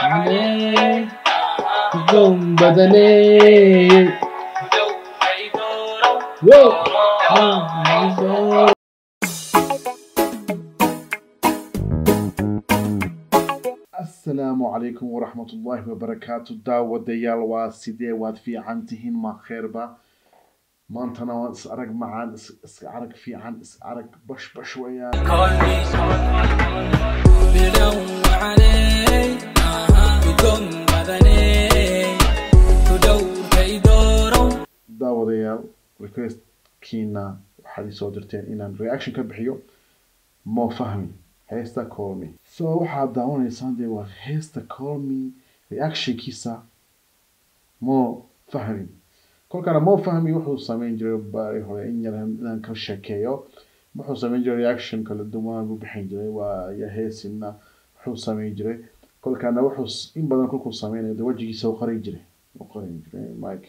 ne gon badane whoa السلام عليكم ورحمة الله وبركاته داوديال واسيدي واد في عنتهن ما خيربا ما انت انا اسعرق معان اسعرق في عن اسعرق بش ويا داوديال ريكوست كينا waxaad soo dirteen inaan reaction ka bixiyo ma fahmi heesta call me so waxaad daawanaysaa de waa heesta call me reaction kiisa ma fahmi kolkana ma fahmi wuxuu sameyn jiray bari hore in yar inaan ka sheekeeyo wuxuu sameyn jiray reaction kala duwan buu bixin jiray waa ya heesina wuxuu sameyn jiray kolkana wuxuu in badan ku sameeyay wajigiisa u qarin jiray mic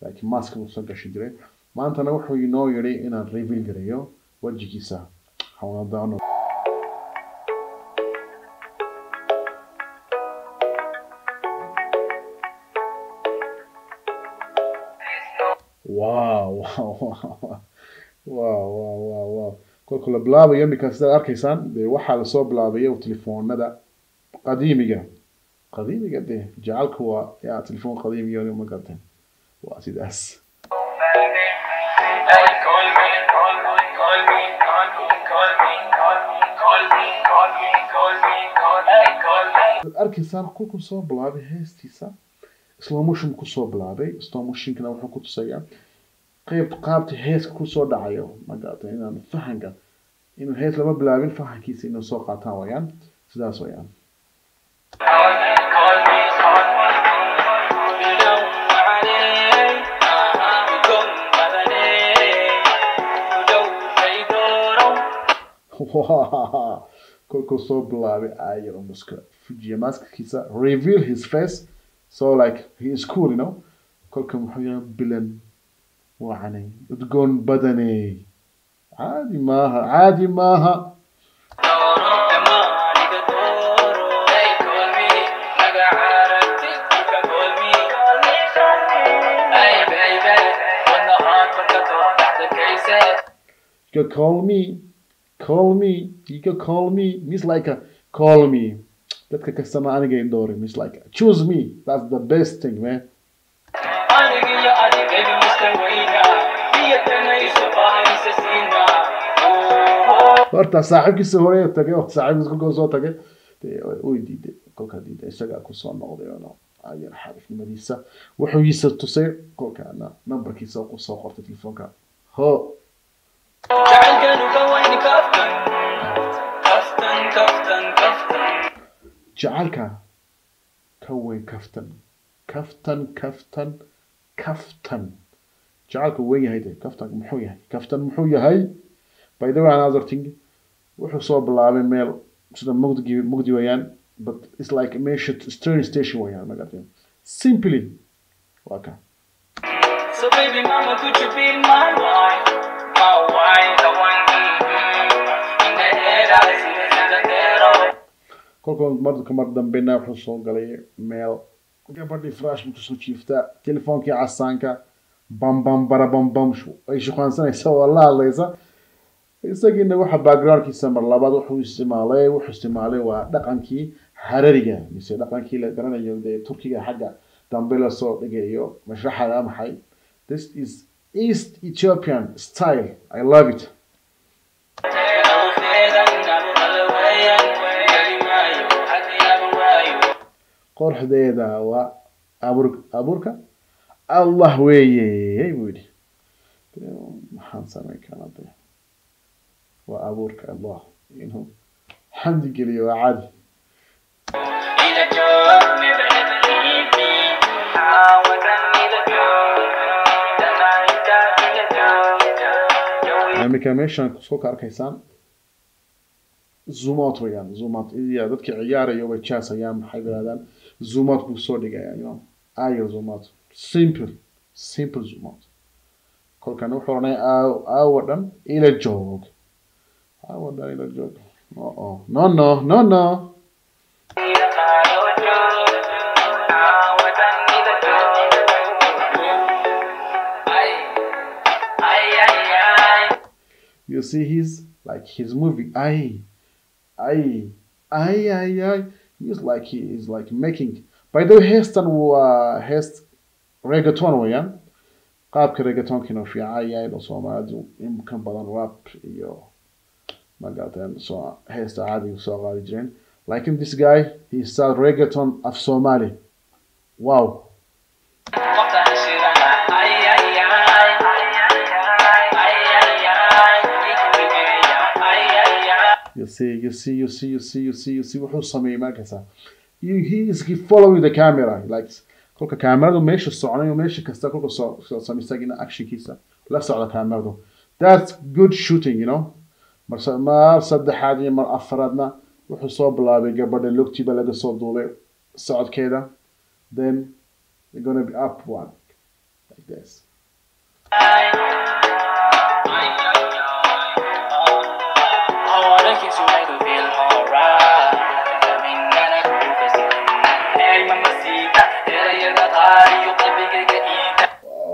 like mask uu soo gashay jiray maantana wuxuu inoo yiri inaan reveal gareeyo wajigiisa xawladano wow kolka la bilaabayo imika sida arkaysaan de waxa la soo bilaabayo telefoonada qadiimiga de jacalku waa ya telefoon qadiimiyo ma garteen waa sidaas arkaysaan ku soo bilaabay heestiisa slow motion ku soo bilaabay slow motion kana wuxuu ku tusayaa qaabta heeska ku soo dhacayo magaata inaan fahanka inuu hees lama bilaabin fahankiisa inuu soo qaataan wayaan sidaas wayaan kolku soo bilaabay ayaro muska fujiya maskiisa reveal his face so like he is cool, you know. kolka muxuu yahay bilan وعني تقول بدني عادي ماها You can call me you can call me means like a call me dadka kasama aniga indore means like choose me, that's the best thing, man. horta saaxiibkiisa hore tagay oo saaxiibkiisa ku soo tagay oo diiday kolka diiday isaga ku soo noqday oo ayar xarifnimadiisa wuxuu yiisa tusay kolkaana numberkiisa ku soo qortay telefoonka ho jacalka ka weyn kaftan jacalka weyn yahay kaftan muxuu yahay by the way another thing wuxuu soo bilaabay meel sida mugdi wayaan but it's like a major train station wayaan magateen simply waka so baby mama could you be my wife the one in the head I see in the ghetto kolka mar dambena wuxuu soo galay meel gabadhii flash ku soo jiifta telefoonkii casaanka bam ay shaqaansanaysa wallaahi isagina waxa backgroundkiisa mar labaad wuxuu isticmaalay waa dhaqankii harariga mise dhaqankii la garanayo ee Turkiga xagga dambe la soo dhigayo mashraxada maxay this is East Ethiopian style, I love it. qorxdeeda waa abuurka Allah weeye buudi maxaan sameyn karaa وأبورك الله إنه حمد قليل وعادي أمريكا ميشان كسوك أركيسان زومات ويان إذا ذاتك عيارة يوم تشاس أيام حيقل هذا زومات بصوري يعني أي زومات simple زومات كل كانوا حرنا أولاً إلى الجوج no you see his movie. I. He's like making. By the way, heestan waa heest reggaeton weeyaan. qaabka reggaetonkiina fiican yahay oo Soomaalidu in ka badan rap iyo magataan soo heesta caadi soo qaadi jireen. Like in this guy, he started reggaeton of Somali. Wow. You see. Wuxuu sameeyay markaasa. He following the camera. Like kolka kameradu meesha soconayo meesha kasta kolka soo sameysagina actionkiisa la socda kameradu. That's good shooting, you know. Mar saddexaad iyo mar afraadna wuxuu soo bilaabay gabadha lugtiba laga soo duulay socodkeeda. Then they're gonna be up one like this.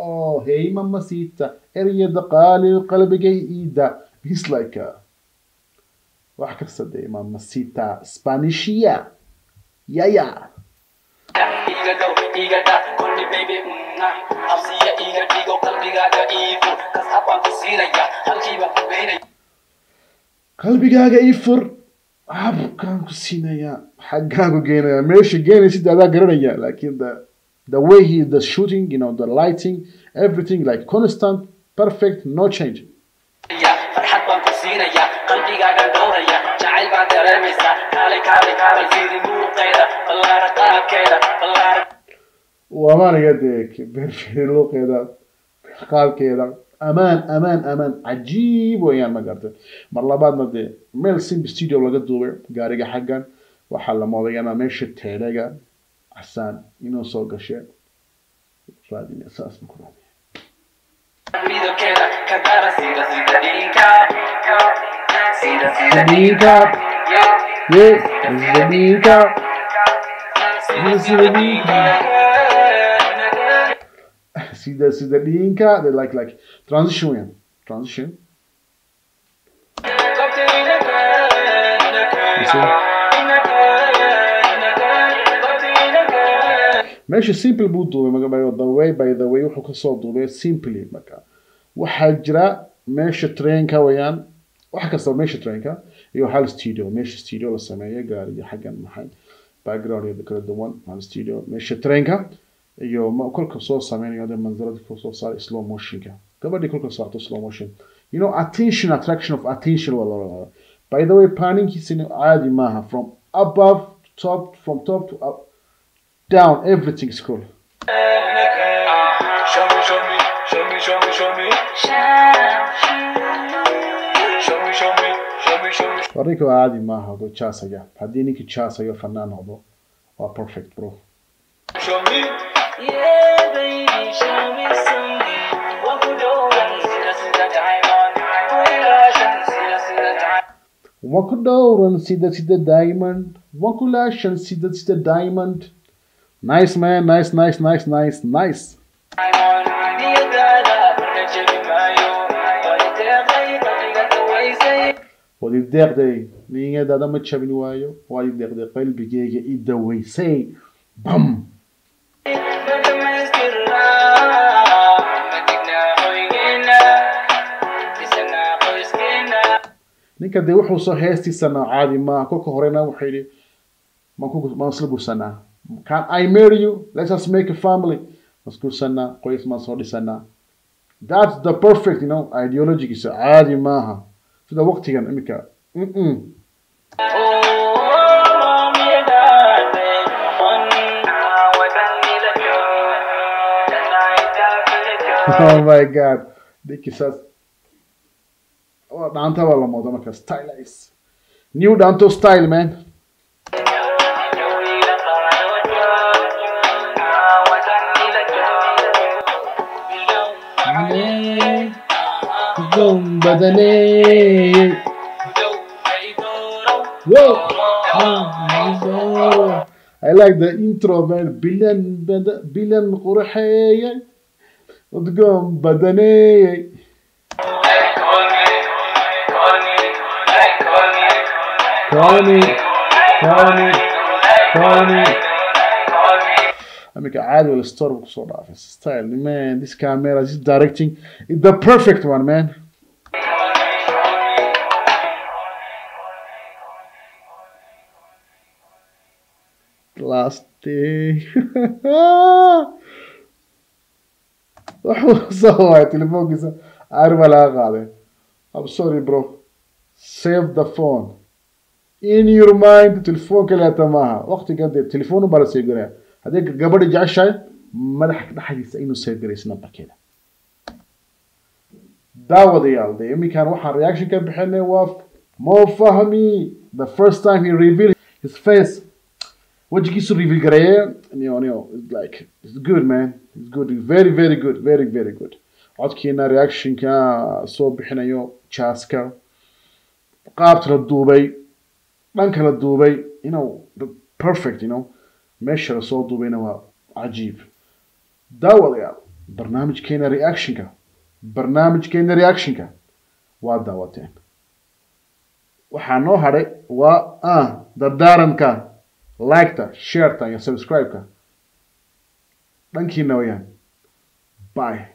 Oh, hey mamacita, ereyada qaali qalbigay iida. He's like wax ka saday mamacita Spanishiya. Yeah. qalbigaaga ifur habkaan ku siinaya xaggaagu geenaya meesha geenaysid adaa garanaya laakiin the way the shooting, you know, the lighting, everything like constant, perfect, no change. وأمان يدك بالفيلو كذا قال كذا أمان عجيب ويان ما قلت مرة بعد ما ده ميل سين باستديو ولا قد دوبر قارجة حقا وحلا ماضي أنا ماشي تهرجة حسان إنه سوق شيء فادي أساس مكروني See the linka, they like transition. ماشي simple buu duubay by the way wuxuu ka soo duubay simply marka waxa jira meesha trainka wayaan wax kasta meesha trainka iyo hal studio la sameeyay gaariga xagan maxay background iyo kala duwan hal studio meesha trainka iyo kolka soo sameeyo manzarada ku soo saar slow motion ka gabadhi kolka soo slow motion, you know, attraction of attention wala. By the way, panning is in aadi maaha from above top, from top to up down, everything is cool. Wariko aadi maaha do chasaya hadii ninki chasayo fanaan noqdo waa perfect bro. Show me, yeah baby, show me something. What could see the diamond? What could see the diamond? Nice man, nice. Wadi deeqday niyada ma jabin waayo wadi deeqday qalbigeyga ii daweysay bam ninka de wuxuu soo heestiisana caadi ma kolka horena wuxuu yiri ma isla guursanaa. Can I marry you? Let us make a family. Maskursana qoys ma soo dhisana. That's the perfect, you know, ideology is caadi maaha. Sida waqtigan imika. Oh my God. Dikisas. Oh, Danta wala moda marka stylize. New Danto style, man. Whoa. I like the intro, man. Bilan qurxay. Udgoon badane. call me. I make a ad will store sort of style. Man, this camera, this directing, it's the perfect one, man. Last day. So telephone I'm sorry, bro. Save the phone. In your mind, telephone كلا تماها. وقت كده التليفون برا سيجرا. هذيك قبل جاشاي ما لحق حديث إنه سيجرا يسنبر كده. داود ديال ده يمي كان واحد reaction كان بحنه وف مو فهمي. The first time he revealed his face. What you get to reveal كده it's like it's good, man. It's good. It's very very good. Very very good. عاد كينا reaction كان صوب بحنا تشاسكا. قابت الدوبي. دانك الدوبي perfect ماشي صوت دوبينا عجيب داول يا برنامج كينا رياكشن كا وداوتين وحانو هاري دردارن كا لايك تا شير تا يا سبسكرايب كا دانكي نويان باي